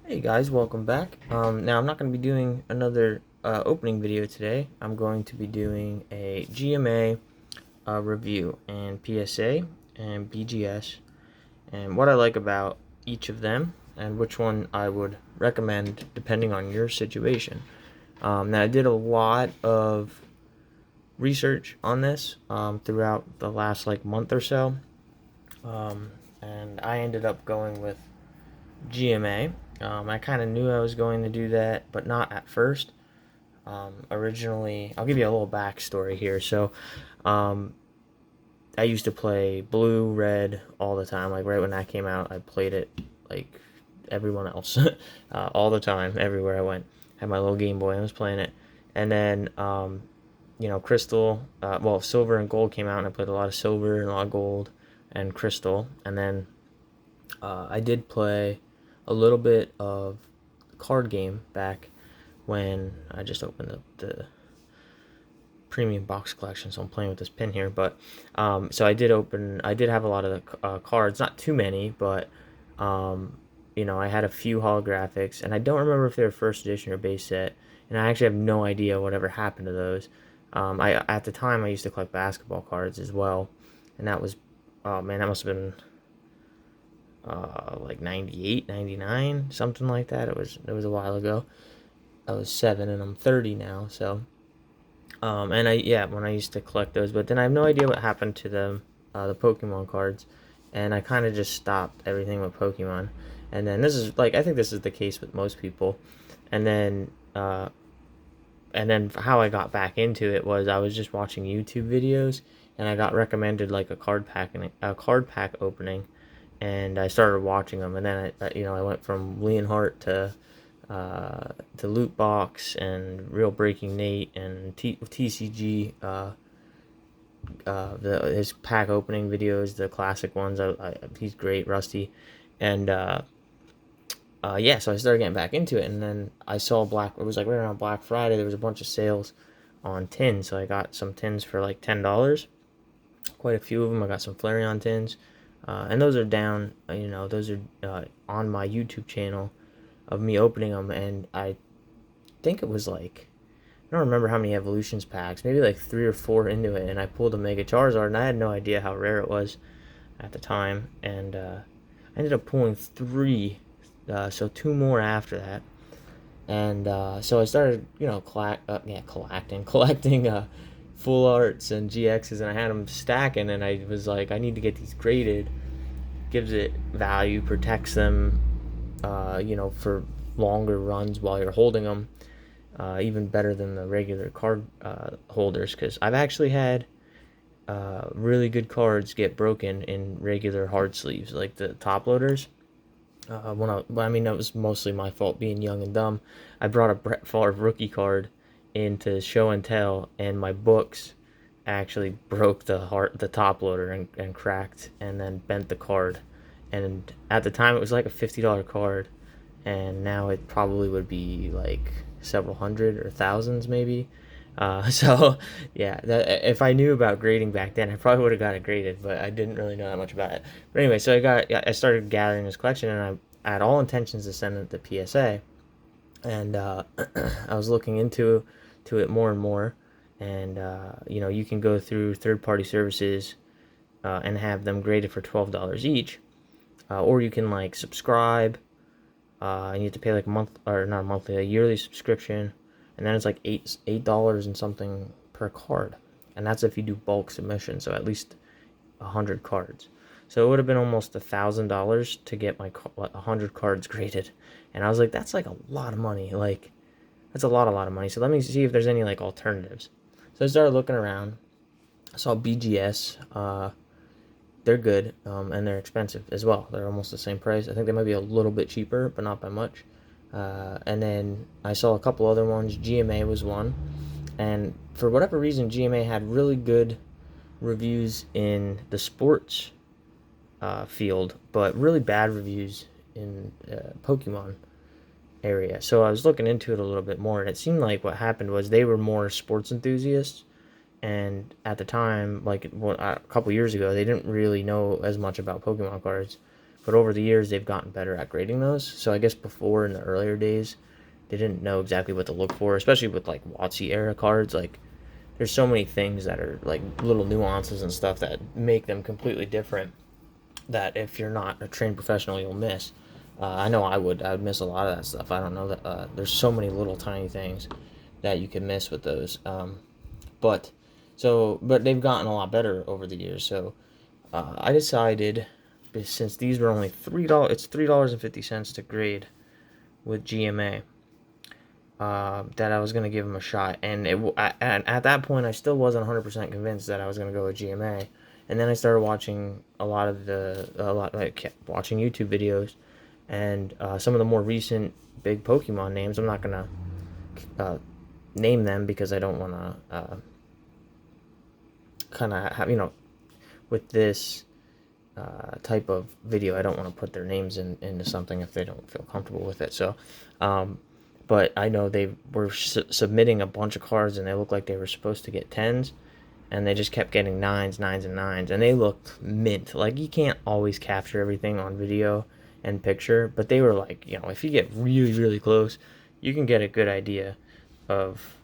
Hey guys, welcome back. Now I'm not going to be doing another opening video today. I'm going to be doing a GMA review and PSA and BGS and what I like about each of them and which one I would recommend depending on your situation. Now I did a lot of research on this throughout the last month or so, and I ended up going with GMA. I kind of knew I was going to do that, but not at first. Originally, I'll give you a little backstory here. So, um, I used to play blue, red all the time. Like right when that came out, I played it like everyone else, all the time, everywhere I went. Had my little Game Boy, and I was playing it. And then, Crystal, silver and gold came out, and I played a lot of silver and a lot of gold and crystal. And then I did play a little bit of card game back when I just opened up the premium box collection, so I'm playing with this pin here. But so I did have a lot of the cards, not too many, but I had a few holographics, and I don't remember if they were first edition or base set, and I actually have no idea whatever happened to those. I At the time I used to collect basketball cards as well, and that was, oh man, that must have been like 98, 99, something like that. It was a while ago. I was 7 and I'm 30 now, so and when I used to collect those, but then I have no idea what happened to them, the Pokemon cards, and I kind of just stopped everything with Pokemon. And then this is I think this is the case with most people. And then how I got back into it was I was just watching YouTube videos, and I got recommended like a card pack opening, and I started watching them, and then I went from Leonhardt to Loot Box and Real Breaking Nate and TCG, his pack opening videos, the classic ones. He's great, Rusty, and yeah. So I started getting back into it, and then I saw It was like right around Black Friday. There was a bunch of sales on tins, so I got some tins for like $10. Quite a few of them. I got some Flareon tins, and those are down. Those are on my YouTube channel of me opening them, and I think it was I don't remember how many evolutions packs, maybe like 3 or 4 into it, and I pulled a Mega Charizard, and I had no idea how rare it was at the time, and I ended up pulling 3, so 2 more after that, and so I started, collecting full arts and GXs, and I had them stacking, and I was like, I need to get these graded. Gives it value, protects them, for longer runs while you're holding them, even better than the regular card holders. Because I've actually had really good cards get broken in regular hard sleeves, like the top loaders. I mean, that was mostly my fault being young and dumb. I brought a Brett Favre rookie card into show and tell, and my books actually broke the top loader, and cracked, and then bent the card. And at the time, it was like a $50 card, and now it probably would be like several hundred or thousands maybe. So yeah, if I knew about grading back then, I probably would have got it graded, but I didn't really know that much about it. But anyway, so I started gathering this collection, and I had all intentions to send it to PSA, and I was looking into it more and more, and you can go through third-party services and have them graded for $12 each, or you can subscribe, and you have to pay like a month, or not a monthly, a yearly subscription, and then it's like $8 and something per card, and that's if you do bulk submission, so at least 100 cards. So it would have been almost $1,000 to get my 100 cards graded, and I was like, that's like a lot of money. That's a lot of money. So let me see if there's any alternatives. So I started looking around. I saw BGS. They're good, and they're expensive as well. They're almost the same price. I think they might be a little bit cheaper, but not by much. And then I saw a couple other ones. GMA was one, and for whatever reason, GMA had really good reviews in the sports field, but really bad reviews in Pokemon area. So I was looking into it a little bit more, and it seemed like what happened was they were more sports enthusiasts, and at the time, a couple years ago, they didn't really know as much about Pokemon cards. But over the years, they've gotten better at grading those. So I guess before, in the earlier days, they didn't know exactly what to look for, especially with like WotC era cards. Like, there's so many things that are like little nuances and stuff that make them completely different, that if you're not a trained professional, you'll miss. I know I would miss a lot of that stuff. I don't know that there's so many little tiny things that you can miss with those. But but they've gotten a lot better over the years. So I decided, since these were only $3, it's $3.50 to grade with GMA, that I was going to give them a shot. And at that point, I still wasn't 100% convinced that I was going to go with GMA. And then I started watching like watching YouTube videos, and some of the more recent big Pokemon names. I'm not going to name them because I don't want to kind of have, with this type of video, I don't want to put their names into something if they don't feel comfortable with it. So, but I know they were submitting a bunch of cards, and they looked like they were supposed to get 10s, and they just kept getting 9s, 9s, and 9s, and they looked mint. Like, you can't always capture everything on video and picture, but they were like, if you get really, really close, you can get a good idea of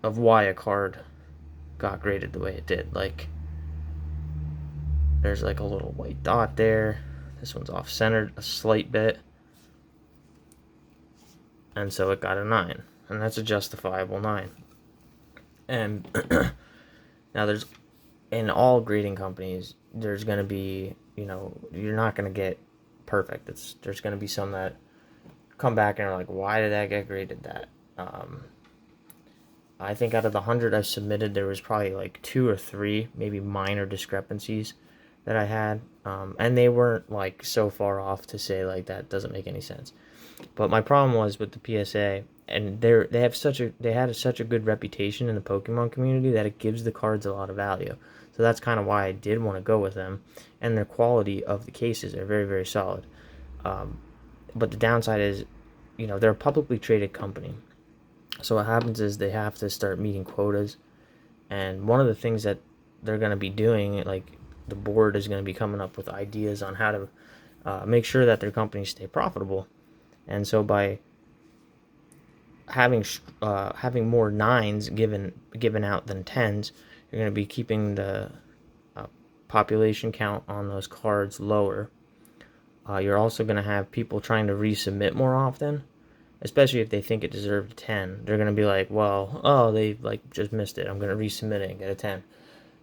why a card got graded the way it did. Like, there's like a little white dot there. This one's off centered a slight bit, and so it got a 9, and that's a justifiable 9. And now, there's, in all grading companies, there's going to be, you're not going to get perfect. There's going to be some that come back and are like, why did that get graded that? I think out of the 100 I've submitted, there was probably like 2 or 3 maybe minor discrepancies that I had, and they weren't like so far off to say like that doesn't make any sense. But my problem was with the PSA, and they had such a good reputation in the Pokemon community that it gives the cards a lot of value. So that's kind of why I did want to go with them, and the quality of the cases are very, very solid. But the downside is, they're a publicly traded company. So what happens is they have to start meeting quotas, and one of the things that they're going to be doing, like, the board is going to be coming up with ideas on how to make sure that their companies stay profitable. And so by having more 9s given out than 10s, you're going to be keeping the population count on those cards lower. You're also going to have people trying to resubmit more often, especially if they think it deserved a 10. They're going to be like, well, they like just missed it, I'm going to resubmit it and get a 10.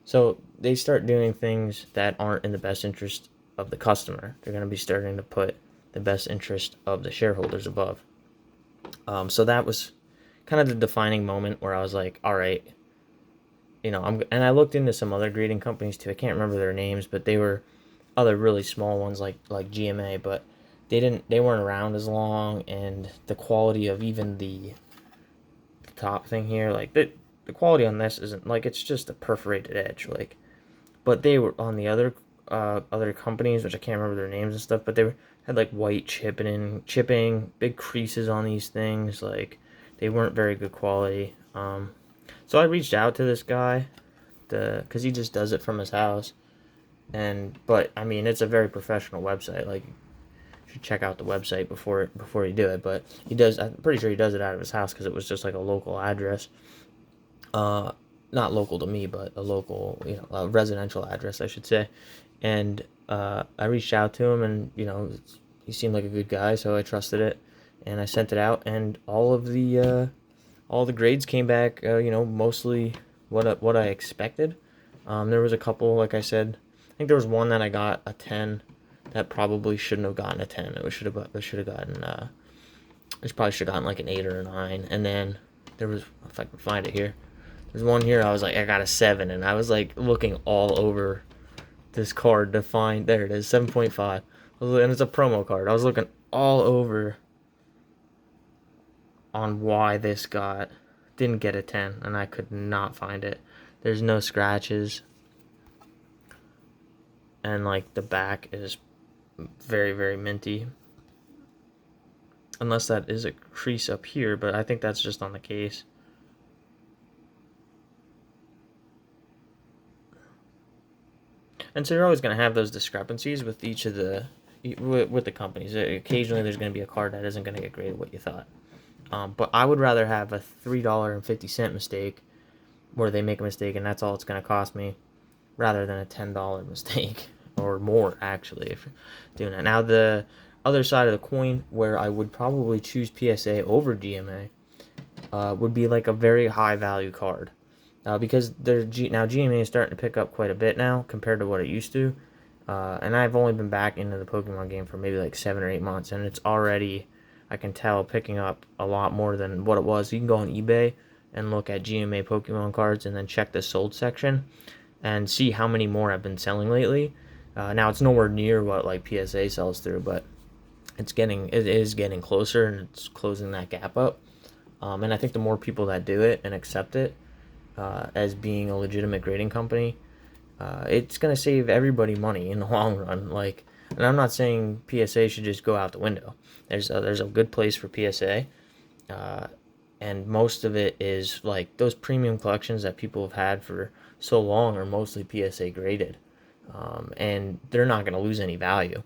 So they start doing things that aren't in the best interest of the customer. They're going to be starting to put the best interest of the shareholders above. So that was kind of the defining moment where I was like, all right, and I looked into some other grading companies too. I can't remember their names, but they were other really small ones like GMA, but they weren't around as long, and the quality of even the top thing here, like the quality on this isn't like, it's just a perforated edge, like. But they were on the other companies, which I can't remember their names and stuff, but had like white chipping, big creases on these things. Like, they weren't very good quality. So I reached out to this guy, because he just does it from his house, but I mean, it's a very professional website. Like, you should check out the website before you do it. But he does. I'm pretty sure he does it out of his house, because it was just like a local address. Not local to me, but a local, a residential address, I should say. And I reached out to him, and he seemed like a good guy, so I trusted it, and I sent it out, and all the grades came back, mostly what I expected. There was a couple, like I said, I think there was one that I got a 10 that probably shouldn't have gotten a 10. It should have gotten it probably should have gotten like an 8 or a 9. And then there was, if I can find it here, there's one here I was like, I got a 7, and I was like looking all over this card to find, there it is, 7.5, and it's a promo card. I was looking all over on why this didn't get a 10, and I could not find it. There's no scratches, and like the back is very, very minty, unless that is a crease up here, but I think that's just on the case. And so you're always going to have those discrepancies with each of the with the companies. Occasionally, there's going to be a card that isn't going to get graded what you thought. But I would rather have a $3.50 mistake where they make a mistake and that's all it's going to cost me, rather than a $10 mistake or more, actually, if you're doing that. Now, the other side of the coin where I would probably choose PSA over GMA would be like a very high value card. Because now GMA is starting to pick up quite a bit now compared to what it used to. And I've only been back into the Pokemon game for maybe like 7 or 8 months, and it's already, I can tell, picking up a lot more than what it was. You can go on eBay and look at GMA Pokemon cards and then check the sold section and see how many more I've been selling lately. Now it's nowhere near what like PSA sells through, but it is getting closer, and it's closing that gap up. And I think the more people that do it and accept it as being a legitimate grading company, it's gonna save everybody money in the long run. Like, and I'm not saying PSA should just go out the window. There's a good place for PSA, and most of it is like those premium collections that people have had for so long are mostly PSA graded, and they're not gonna lose any value.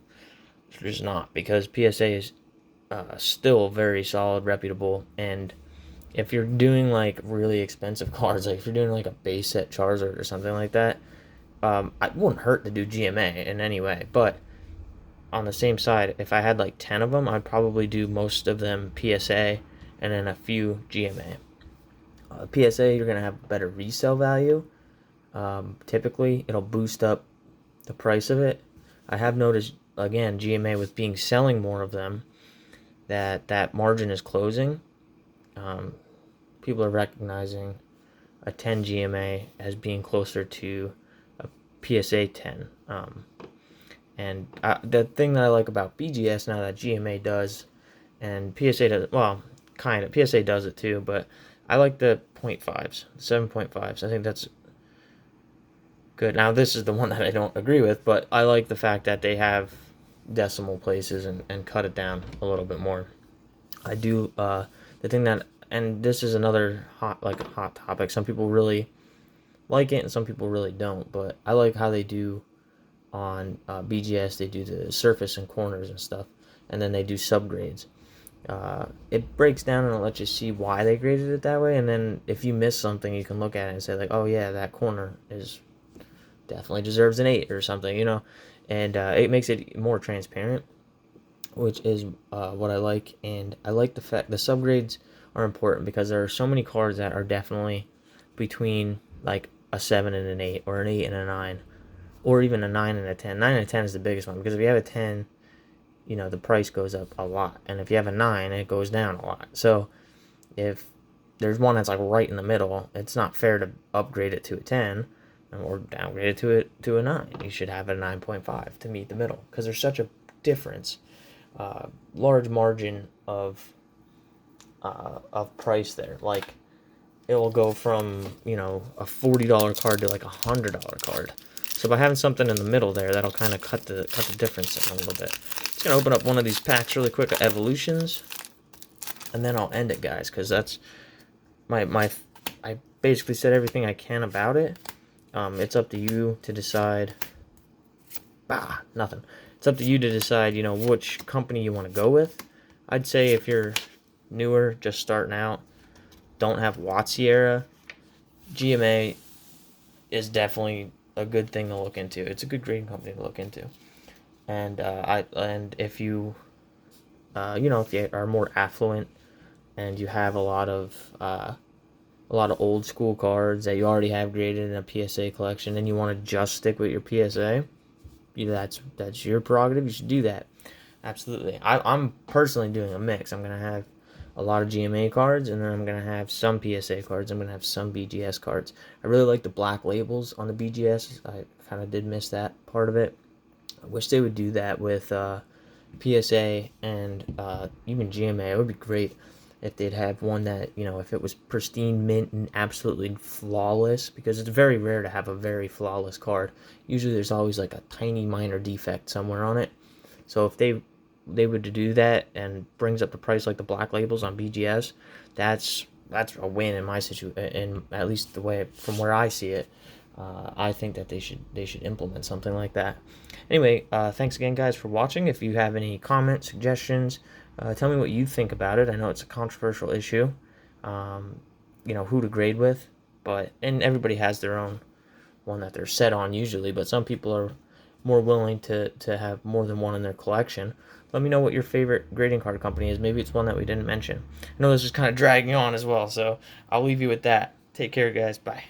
They're just not, because PSA is still very solid, reputable, and if you're doing like really expensive cards, like if you're doing like a base set Charizard or something like that, it wouldn't hurt to do GMA in any way. But on the same side, if I had like 10 of them, I'd probably do most of them PSA and then a few GMA. PSA, you're going to have better resale value. Typically, it'll boost up the price of it. I have noticed, again, GMA with being selling more of them, that margin is closing. People are recognizing a 10 GMA as being closer to a PSA 10. And the thing that I like about BGS now that GMA does, and PSA does, well, kind of, PSA does it too, but I like the 0.5s, 7.5s. I think that's good. Now, this is the one that I don't agree with, but I like the fact that they have decimal places and cut it down a little bit more. I do, the thing that, and this is another hot topic. Some people really like it and some people really don't, but I like how they do on BGS. They do the surface and corners and stuff, and then they do subgrades. It breaks down and it lets you see why they graded it that way, and then if you miss something, you can look at it and say like, oh yeah, that corner is definitely deserves an 8 or something, and it makes it more transparent, which is what I like. And I like the fact the subgrades are important because there are so many cards that are definitely between like a 7 and an 8, or an 8 and a 9, or even a 9 and a 10. 9 and a 10 is the biggest one, because if you have a 10, the price goes up a lot, and if you have a 9, it goes down a lot. So if there's one that's like right in the middle, it's not fair to upgrade it to a 10 or downgrade it to a 9. You should have a 9.5 to meet the middle, because there's such a difference, large margin of price there. Like, it will go from a $40 card to like a $100 card. So by having something in the middle there, that'll kind of cut the difference in a little bit. Just gonna open up one of these packs really quick of evolutions, and then I'll end it, guys, because that's I basically said everything I can about it. It's up to you to decide. Nothing. It's up to you to decide, which company you want to go with. I'd say if you're newer, just starting out, don't have Watsiera, GMA is definitely a good thing to look into. It's a good grading company to look into. And if you if you are more affluent and you have a lot of old school cards that you already have graded in a PSA collection, and you want to just stick with your PSA, that's your prerogative. You should do that. Absolutely. I'm personally doing a mix. I'm gonna have a lot of GMA cards, and then I'm gonna have some PSA cards. I'm gonna have some BGS cards. I really like the black labels on the BGS. I kind of did miss that part of it. I wish they would do that with PSA and even GMA. It would be great if they'd have one that, if it was pristine mint and absolutely flawless, because it's very rare to have a very flawless card. Usually there's always like a tiny minor defect somewhere on it. So if they would do that and brings up the price like the black labels on BGS, that's a win in my situation, and at least the way from where I see it. I think that they should implement something like that. Anyway, thanks again, guys, for watching. If you have any comments, suggestions, tell me what you think about it. I know it's a controversial issue, um, who to grade with, and everybody has their own one that they're set on usually, but some people are more willing to have more than one in their collection. Let me know what your favorite grading card company is. Maybe it's one that we didn't mention. I know this is kind of dragging on as well, so I'll leave you with that. Take care, guys. Bye.